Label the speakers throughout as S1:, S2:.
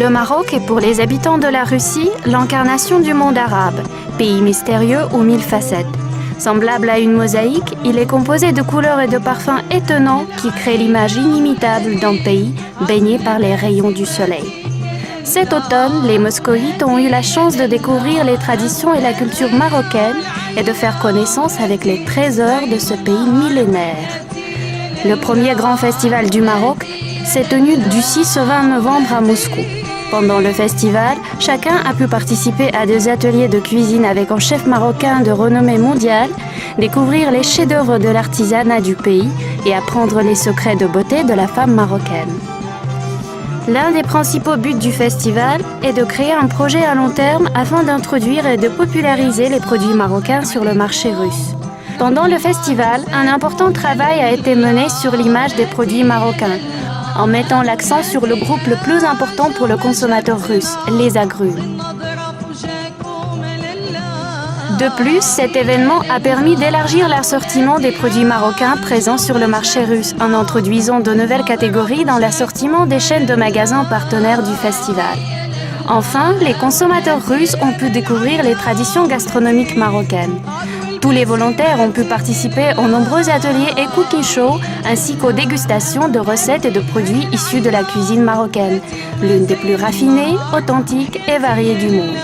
S1: Le Maroc est pour les habitants de la Russie l'incarnation du monde arabe, pays mystérieux aux mille facettes. Semblable à une mosaïque, il est composé de couleurs et de parfums étonnants qui créent l'image inimitable d'un pays baigné par les rayons du soleil. Cet automne, les moscovites ont eu la chance de découvrir les traditions et la culture marocaine et de faire connaissance avec les trésors de ce pays millénaire. Le premier grand festival du Maroc s'est tenu du 6 au 20 novembre à Moscou. Pendant le festival, chacun a pu participer à des ateliers de cuisine avec un chef marocain de renommée mondiale, découvrir les chefs-d'œuvre de l'artisanat du pays et apprendre les secrets de beauté de la femme marocaine. L'un des principaux buts du festival est de créer un projet à long terme afin d'introduire et de populariser les produits marocains sur le marché russe. Pendant le festival, un important travail a été mené sur l'image des produits marocains, en mettant l'accent sur le groupe le plus important pour le consommateur russe, les agrumes. De plus, cet événement a permis d'élargir l'assortiment des produits marocains présents sur le marché russe en introduisant de nouvelles catégories dans l'assortiment des chaînes de magasins partenaires du festival. Enfin, les consommateurs russes ont pu découvrir les traditions gastronomiques marocaines. Tous les volontaires ont pu participer aux nombreux ateliers et cooking shows ainsi qu'aux dégustations de recettes et de produits issus de la cuisine marocaine, l'une des plus raffinées, authentiques et variées du monde.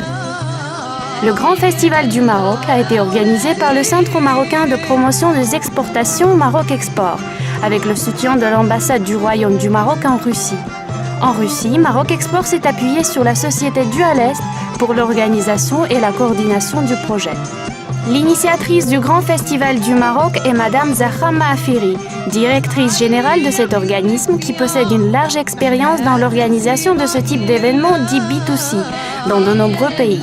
S1: Le Grand Festival du Maroc a été organisé par le Centre marocain de promotion des exportations Maroc Export, avec le soutien de l'ambassade du Royaume du Maroc en Russie. En Russie, Maroc Export s'est appuyé sur la société Dualest pour l'organisation et la coordination du projet. L'initiatrice du Grand Festival du Maroc est Madame Zahra Maafiri, directrice générale de cet organisme qui possède une large expérience dans l'organisation de ce type d'événements dit B2C dans de nombreux pays.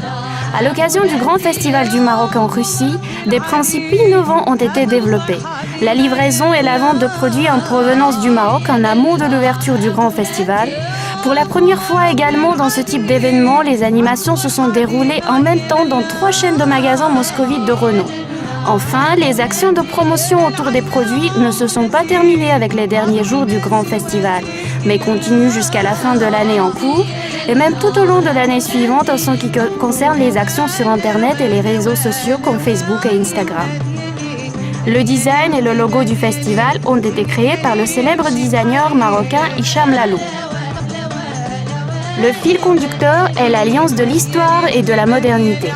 S1: À l'occasion du Grand Festival du Maroc en Russie, des principes innovants ont été développés. La livraison et la vente de produits en provenance du Maroc en amont de l'ouverture du Grand Festival. Pour la première fois également dans ce type d'événement, les animations se sont déroulées en même temps dans 3 chaînes de magasins moscovites de renom. Enfin, les actions de promotion autour des produits ne se sont pas terminées avec les derniers jours du Grand Festival, mais continuent jusqu'à la fin de l'année en cours et même tout au long de l'année suivante en ce qui concerne les actions sur Internet et les réseaux sociaux comme Facebook et Instagram. Le design et le logo du festival ont été créés par le célèbre designer marocain Hicham Lalou. Le fil conducteur est l'alliance de l'histoire et de la modernité.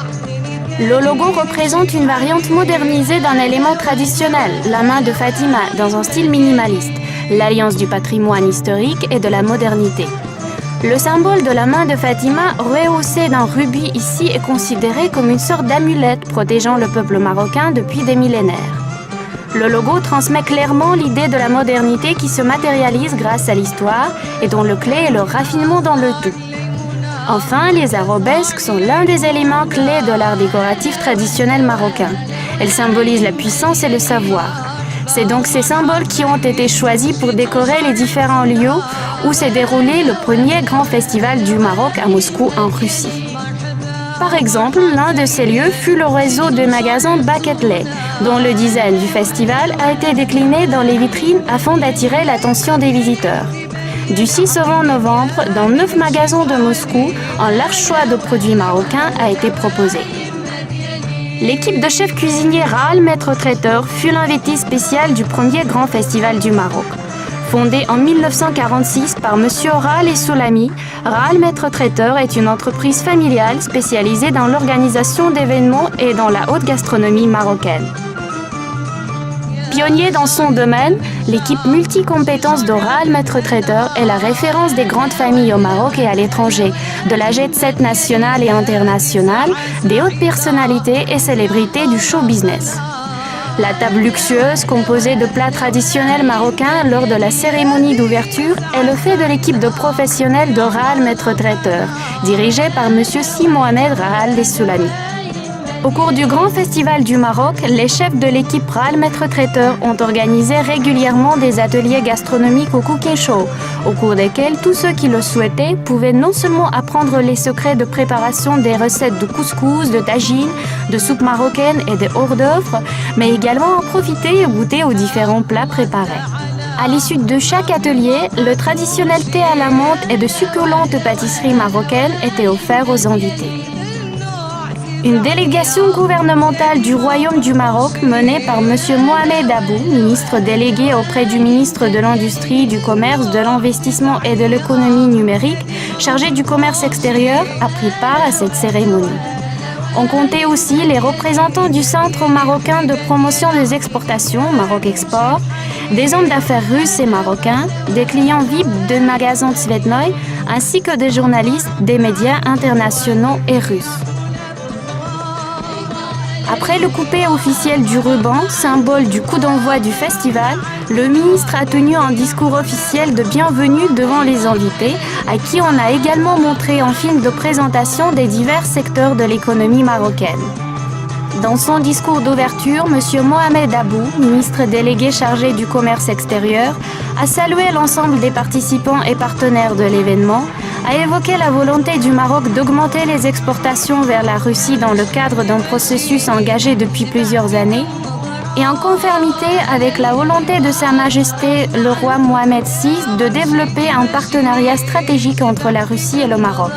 S1: Le logo représente une variante modernisée d'un élément traditionnel, la main de Fatima, dans un style minimaliste, l'alliance du patrimoine historique et de la modernité. Le symbole de la main de Fatima, rehaussé d'un rubis ici, est considéré comme une sorte d'amulette protégeant le peuple marocain depuis des millénaires. Le logo transmet clairement l'idée de la modernité qui se matérialise grâce à l'histoire et dont le clé est le raffinement dans le tout. Enfin, les arabesques sont l'un des éléments clés de l'art décoratif traditionnel marocain. Elles symbolisent la puissance et le savoir. C'est donc ces symboles qui ont été choisis pour décorer les différents lieux où s'est déroulé le premier grand festival du Maroc à Moscou en Russie. Par exemple, l'un de ces lieux fut le réseau de magasins Baketley, dont le design du festival a été décliné dans les vitrines afin d'attirer l'attention des visiteurs. Du 6 au 20 novembre, dans 9 magasins de Moscou, un large choix de produits marocains a été proposé. L'équipe de chefs cuisiniers Rahal Maître Traiteur fut l'invité spécial du premier grand festival du Maroc. Fondé en 1946 par M. Rahal et Soulami, Rahal Maître Traiteur est une entreprise familiale spécialisée dans l'organisation d'événements et dans la haute gastronomie marocaine. Pionnier dans son domaine, l'équipe multi-compétences de Rahal Maître Traiteur est la référence des grandes familles au Maroc et à l'étranger, de la jet-set nationale et internationale, des hautes personnalités et célébrités du show business. La table luxueuse, composée de plats traditionnels marocains lors de la cérémonie d'ouverture, est le fait de l'équipe de professionnels de Rahal Maître Traiteur, dirigée par M. Si Mohamed Rahal et Soulami. Au cours du Grand Festival du Maroc, les chefs de l'équipe Rahal Maître Traiteur ont organisé régulièrement des ateliers gastronomiques au cooking show, au cours desquels tous ceux qui le souhaitaient pouvaient non seulement apprendre les secrets de préparation des recettes de couscous, de tagine, de soupe marocaine et des hors d'œuvre, mais également en profiter et goûter aux différents plats préparés. À l'issue de chaque atelier, le traditionnel thé à la menthe et de succulentes pâtisseries marocaines étaient offerts aux invités. Une délégation gouvernementale du Royaume du Maroc menée par M. Mohamed Abou, ministre délégué auprès du ministre de l'Industrie, du Commerce, de l'Investissement et de l'Économie numérique, chargé du commerce extérieur, a pris part à cette cérémonie. On comptait aussi les représentants du Centre marocain de promotion des exportations, Maroc Export, des hommes d'affaires russes et marocains, des clients VIP de magasins Tsvetnoï, ainsi que des journalistes des médias internationaux et russes. Après le coupé officiel du ruban, symbole du coup d'envoi du festival, le ministre a tenu un discours officiel de bienvenue devant les invités, à qui on a également montré un film de présentation des divers secteurs de l'économie marocaine. Dans son discours d'ouverture, M. Mohamed Abou, ministre délégué chargé du commerce extérieur, a salué l'ensemble des participants et partenaires de l'événement, a évoqué la volonté du Maroc d'augmenter les exportations vers la Russie dans le cadre d'un processus engagé depuis plusieurs années, et en conformité avec la volonté de Sa Majesté le roi Mohamed VI de développer un partenariat stratégique entre la Russie et le Maroc.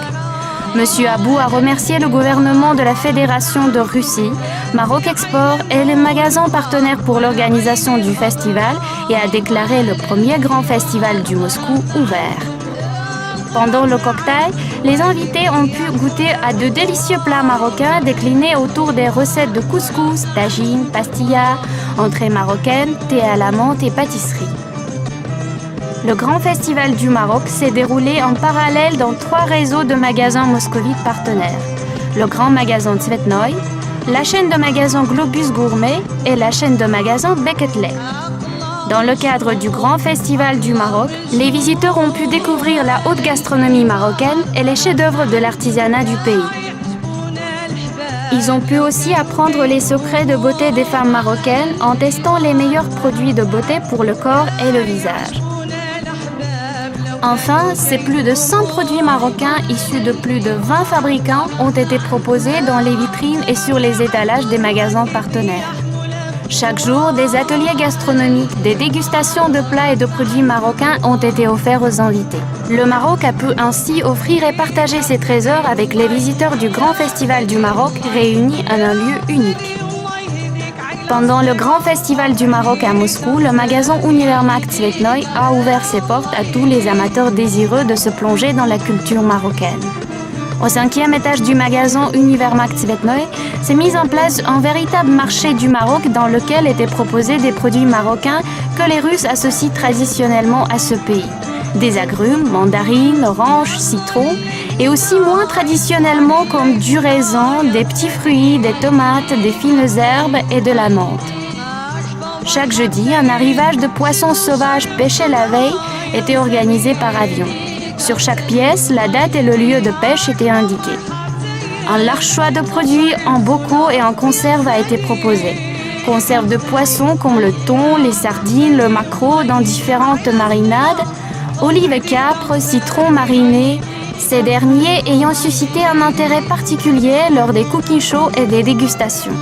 S1: M. Abou a remercié le gouvernement de la Fédération de Russie, Maroc Export et les magasins partenaires pour l'organisation du festival et a déclaré le premier grand festival du Moscou ouvert. Pendant le cocktail, les invités ont pu goûter à de délicieux plats marocains déclinés autour des recettes de couscous, tagine, pastilla, entrées marocaines, thé à la menthe et pâtisseries. Le Grand Festival du Maroc s'est déroulé en parallèle dans 3 réseaux de magasins moscovites partenaires. Le Grand Magasin Tsvetnoï, la chaîne de magasins Globus Gourmet et la chaîne de magasins Beketley. Dans le cadre du Grand Festival du Maroc, les visiteurs ont pu découvrir la haute gastronomie marocaine et les chefs-d'œuvre de l'artisanat du pays. Ils ont pu aussi apprendre les secrets de beauté des femmes marocaines en testant les meilleurs produits de beauté pour le corps et le visage. Enfin, ces plus de 100 produits marocains issus de plus de 20 fabricants ont été proposés dans les vitrines et sur les étalages des magasins partenaires. Chaque jour, des ateliers gastronomiques, des dégustations de plats et de produits marocains ont été offerts aux invités. Le Maroc a pu ainsi offrir et partager ses trésors avec les visiteurs du Grand Festival du Maroc réunis en un lieu unique. Pendant le Grand Festival du Maroc à Moscou, le magasin Univermac Tsvetnoï a ouvert ses portes à tous les amateurs désireux de se plonger dans la culture marocaine. Au 5e étage du magasin Univermac Tsvetnoï s'est mis en place un véritable marché du Maroc dans lequel étaient proposés des produits marocains que les Russes associent traditionnellement à ce pays. Des agrumes, mandarines, oranges, citrons, et aussi moins traditionnellement comme du raisin, des petits fruits, des tomates, des fines herbes et de la menthe. Chaque jeudi, un arrivage de poissons sauvages pêchés la veille était organisé par avion. Sur chaque pièce, la date et le lieu de pêche étaient indiqués. Un large choix de produits en bocaux et en conserve a été proposé. Conserves de poissons comme le thon, les sardines, le maquereau dans différentes marinades, olives et capres, citrons marinés, ces derniers ayant suscité un intérêt particulier lors des cooking shows et des dégustations.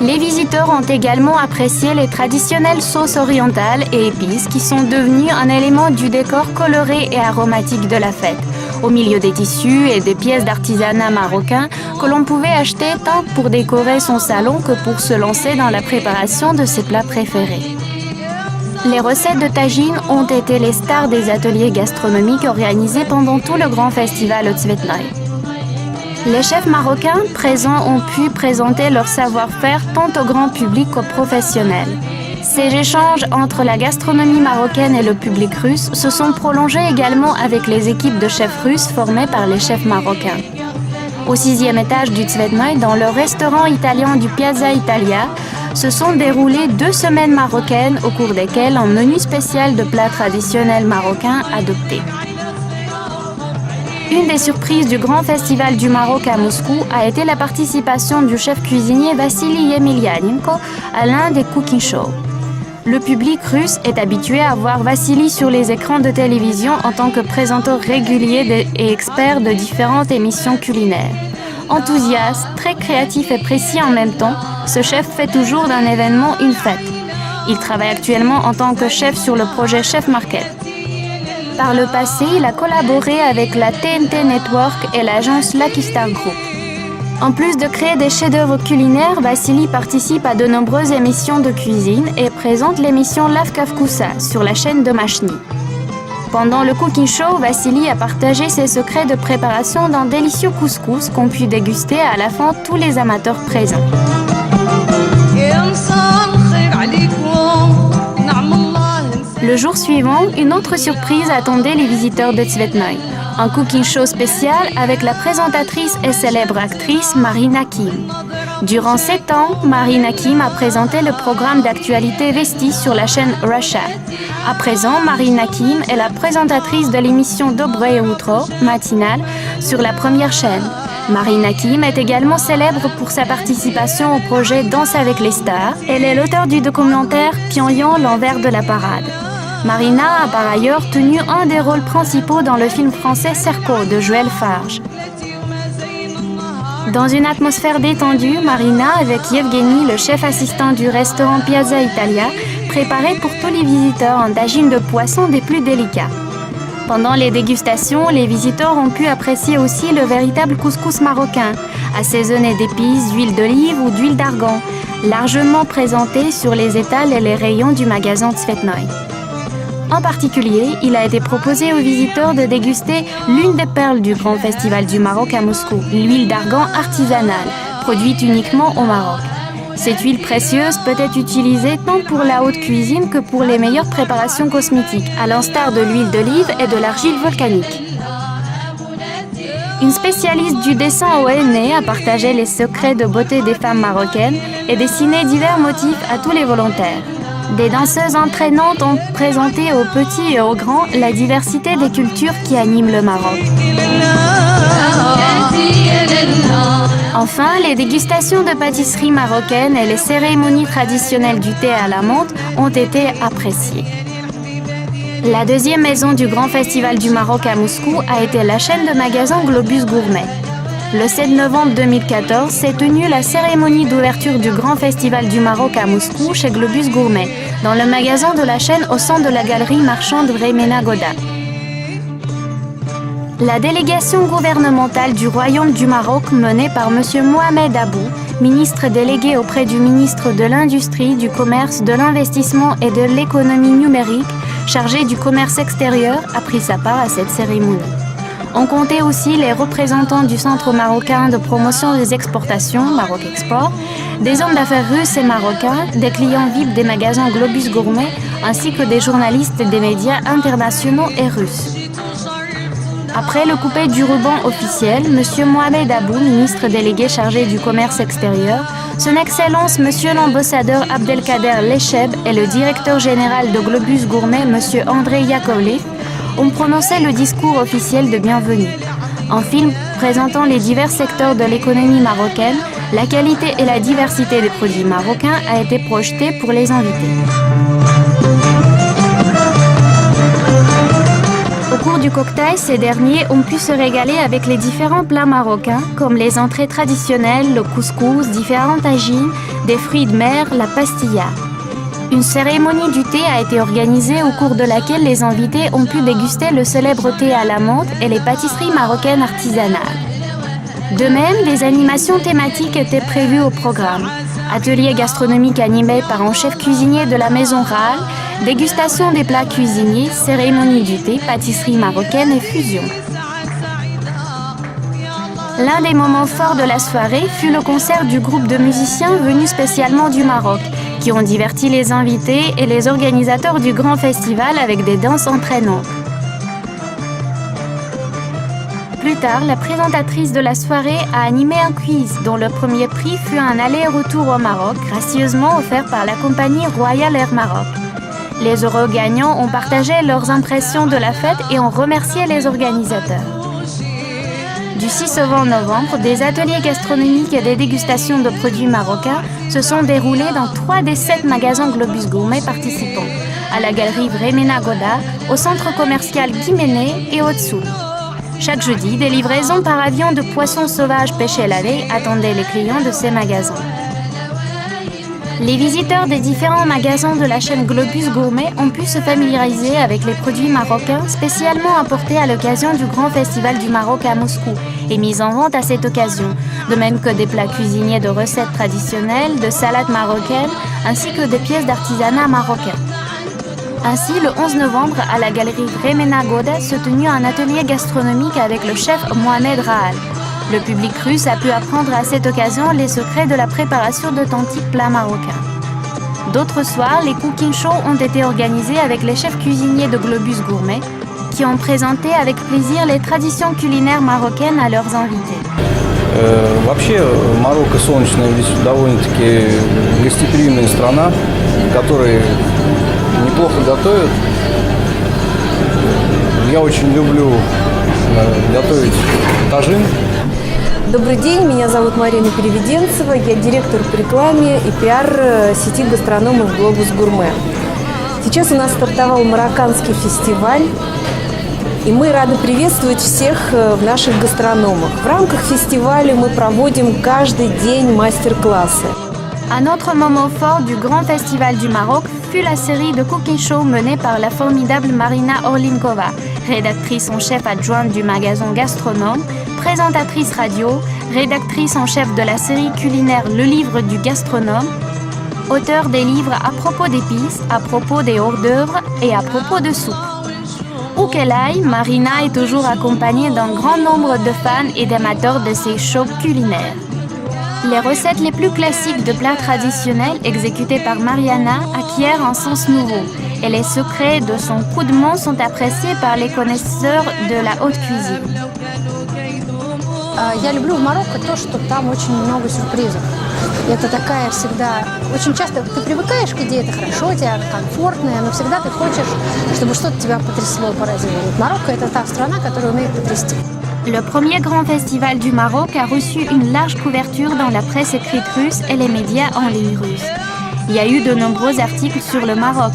S1: Les visiteurs ont également apprécié les traditionnelles sauces orientales et épices qui sont devenues un élément du décor coloré et aromatique de la fête, au milieu des tissus et des pièces d'artisanat marocain que l'on pouvait acheter tant pour décorer son salon que pour se lancer dans la préparation de ses plats préférés. Les recettes de tagine ont été les stars des ateliers gastronomiques organisés pendant tout le grand festival au Tsvetnoï. Les chefs marocains présents ont pu présenter leur savoir-faire tant au grand public qu'aux professionnels. Ces échanges entre la gastronomie marocaine et le public russe se sont prolongés également avec les équipes de chefs russes formées par les chefs marocains. Au 6e étage du Tsvetnoï, dans le restaurant italien du Piazza Italia, se sont déroulées 2 semaines marocaines au cours desquelles un menu spécial de plats traditionnels marocains adopté. Une des surprises du Grand Festival du Maroc à Moscou a été la participation du chef cuisinier Vassili Yemelyanenko à l'un des cooking shows. Le public russe est habitué à voir Vassili sur les écrans de télévision en tant que présenteur régulier et expert de différentes émissions culinaires. Enthousiaste, très créatif et précis en même temps, ce chef fait toujours d'un événement une fête. Il travaille actuellement en tant que chef sur le projet Chef Market. Par le passé, il a collaboré avec la TNT Network et l'agence Lucky Star Group. En plus de créer des chefs-d'œuvre culinaires, Vassili participe à de nombreuses émissions de cuisine et présente l'émission Lav Kavkusa sur la chaîne Domashny. Pendant le cooking show, Vassili a partagé ses secrets de préparation d'un délicieux couscous qu'ont pu déguster à la fin tous les amateurs présents. Le jour suivant, une autre surprise attendait les visiteurs de Tsvetnoï. Un cooking show spécial avec la présentatrice et célèbre actrice Marina Kim. Durant 7 ans, Marina Kim a présenté le programme d'actualité Vesti sur la chaîne Russia. À présent, Marina Kim est la présentatrice de l'émission Dobre Utro, matinale, sur la première chaîne. Marina Kim est également célèbre pour sa participation au projet Danse avec les stars. Elle est l'auteur du documentaire Pyongyang, l'envers de la parade. Marina a par ailleurs tenu un des rôles principaux dans le film français Serco de Joël Farge. Dans une atmosphère détendue, Marina, avec Yevgeny, le chef assistant du restaurant Piazza Italia, préparait pour tous les visiteurs un tagine de poisson des plus délicats. Pendant les dégustations, les visiteurs ont pu apprécier aussi le véritable couscous marocain, assaisonné d'épices, d'huile d'olive ou d'huile d'argan, largement présenté sur les étals et les rayons du magasin Tsvetnoï. En particulier, il a été proposé aux visiteurs de déguster l'une des perles du Grand Festival du Maroc à Moscou, l'huile d'argan artisanale, produite uniquement au Maroc. Cette huile précieuse peut être utilisée tant pour la haute cuisine que pour les meilleures préparations cosmétiques, à l'instar de l'huile d'olive et de l'argile volcanique. Une spécialiste du dessin au henné a partagé les secrets de beauté des femmes marocaines et dessiné divers motifs à tous les volontaires. Des danseuses entraînantes ont présenté aux petits et aux grands la diversité des cultures qui animent le Maroc. Enfin, les dégustations de pâtisseries marocaines et les cérémonies traditionnelles du thé à la menthe ont été appréciées. La deuxième maison du Grand Festival du Maroc à Moscou a été la chaîne de magasins Globus Gourmet. Le 7 novembre 2014 s'est tenue la cérémonie d'ouverture du Grand Festival du Maroc à Moscou chez Globus Gourmet, dans le magasin de la chaîne au sein de la galerie marchande Vremena Goda. La délégation gouvernementale du Royaume du Maroc menée par M. Mohamed Abou, ministre délégué auprès du ministre de l'Industrie, du Commerce, de l'Investissement et de l'Économie numérique, chargé du commerce extérieur, a pris sa part à cette cérémonie. On comptait aussi les représentants du Centre marocain de promotion des exportations, Maroc Export, des hommes d'affaires russes et marocains, des clients VIP des magasins Globus Gourmet, ainsi que des journalistes des médias internationaux et russes. Après le coupé du ruban officiel, M. Mohamed Abou, ministre délégué chargé du commerce extérieur, Son Excellence M. l'ambassadeur Abdelkader Lecheb et le directeur général de Globus Gourmet, M. André Yakovlev, ont prononcé le discours officiel de bienvenue. Un film présentant les divers secteurs de l'économie marocaine, la qualité et la diversité des produits marocains a été projeté pour les invités. Au cours du cocktail, ces derniers ont pu se régaler avec les différents plats marocains, comme les entrées traditionnelles, le couscous, différents tagines, des fruits de mer, la pastilla. Une cérémonie du thé a été organisée au cours de laquelle les invités ont pu déguster le célèbre thé à la menthe et les pâtisseries marocaines artisanales. De même, des animations thématiques étaient prévues au programme. Atelier gastronomique animé par un chef cuisinier de la maison Raal, dégustation des plats cuisinés, cérémonie du thé, pâtisserie marocaine et fusion. L'un des moments forts de la soirée fut le concert du groupe de musiciens venus spécialement du Maroc, qui ont diverti les invités et les organisateurs du grand festival avec des danses entraînantes. Plus tard, la présentatrice de la soirée a animé un quiz dont le premier prix fut un aller-retour au Maroc, gracieusement offert par la compagnie Royal Air Maroc. Les heureux gagnants ont partagé leurs impressions de la fête et ont remercié les organisateurs. Du 6 au 20 novembre, des ateliers gastronomiques et des dégustations de produits marocains se sont déroulés dans 3 des 7 magasins Globus Gourmet participants, à la galerie Vremena Goda, au centre commercial Guiméné et au Tsoul. Chaque jeudi, des livraisons par avion de poissons sauvages pêchés la veille attendaient les clients de ces magasins. Les visiteurs des différents magasins de la chaîne Globus Gourmet ont pu se familiariser avec les produits marocains spécialement apportés à l'occasion du Grand Festival du Maroc à Moscou et mis en vente à cette occasion, de même que des plats cuisinés de recettes traditionnelles, de salades marocaines ainsi que des pièces d'artisanat marocain. Ainsi, le 11 novembre, à la galerie Vremena Goda se tenut un atelier gastronomique avec le chef Mohamed Rahal. Le public russe a pu apprendre à cette occasion les secrets de la préparation d'authentiques plats marocains. D'autres soirs, les cooking shows ont été organisés avec les chefs cuisiniers de Globus Gourmet, qui ont présenté avec plaisir les traditions culinaires marocaines à leurs invités.
S2: Вообще, Марокко солнечная, довольно-таки гостеприимная страна, в которой неплохо готовят. Я очень люблю готовить тажин.
S3: Добрый день, меня зовут Марина Переведенцева, я директор по рекламе и пиар сети гастрономов «Глобус Гурме». Сейчас у нас стартовал марокканский фестиваль, и мы рады приветствовать всех в наших гастрономах. В рамках фестиваля мы проводим каждый день мастер-классы.
S1: Un autre moment fort du Grand Festival du Maroc fut la série de cooking show menée par la formidable Marina Orlinkova, rédactrice en chef adjointe du magasin Gastronome, présentatrice radio, rédactrice en chef de la série culinaire Le Livre du Gastronome, auteur des livres à propos d'épices, à propos des hors-d'œuvre et à propos de soupe. Où qu'elle aille, Marina est toujours accompagnée d'un grand nombre de fans et d'amateurs de ces shows culinaires. Les recettes les plus classiques de plats traditionnels exécutées par Mariana acquièrent un sens nouveau et les secrets de son coup de main sont appréciés par les connaisseurs de la haute cuisine.
S4: Я люблю в Марокко то, что там очень много сюрпризов. Это такая всегда... Очень часто ты привыкаешь к идее, это хорошо, тебе комфортно, но всегда ты хочешь, чтобы что-то тебя потрясло, поразило. Вот Марокко – это та страна, которая умеет потрясти.
S1: Le premier grand festival du Maroc a reçu une large couverture dans la presse écrite russe et les médias en ligne russes. Il y a eu de nombreux articles sur le Maroc.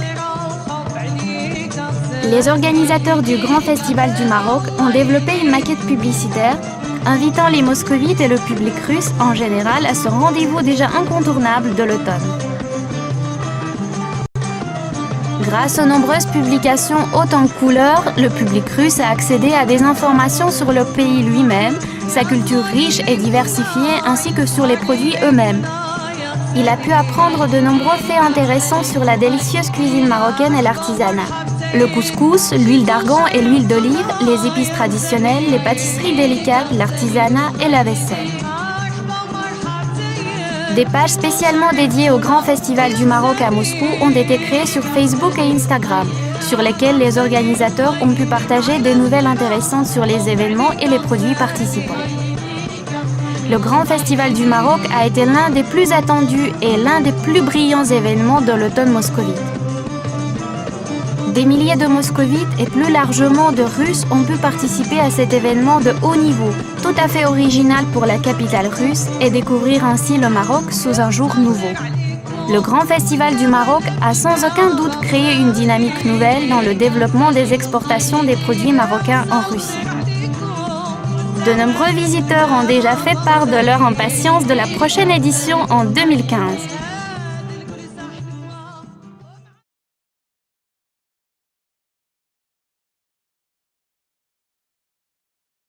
S1: Les organisateurs du Grand Festival du Maroc ont développé une maquette publicitaire invitant les moscovites et le public russe en général à ce rendez-vous déjà incontournable de l'automne. Grâce aux nombreuses publications hautes en couleurs, le public russe a accédé à des informations sur le pays lui-même, sa culture riche et diversifiée ainsi que sur les produits eux-mêmes. Il a pu apprendre de nombreux faits intéressants sur la délicieuse cuisine marocaine et l'artisanat. Le couscous, l'huile d'argan et l'huile d'olive, les épices traditionnelles, les pâtisseries délicates, l'artisanat et la vaisselle. Des pages spécialement dédiées au Grand Festival du Maroc à Moscou ont été créées sur Facebook et Instagram, sur lesquelles les organisateurs ont pu partager des nouvelles intéressantes sur les événements et les produits participants. Le Grand Festival du Maroc a été l'un des plus attendus et l'un des plus brillants événements de l'automne moscovite. Des milliers de moscovites et plus largement de Russes ont pu participer à cet événement de haut niveau, tout à fait original pour la capitale russe et découvrir ainsi le Maroc sous un jour nouveau. Le Grand Festival du Maroc a sans aucun doute créé une dynamique nouvelle dans le développement des exportations des produits marocains en Russie. De nombreux visiteurs ont déjà fait part de leur impatience de la prochaine édition en 2015.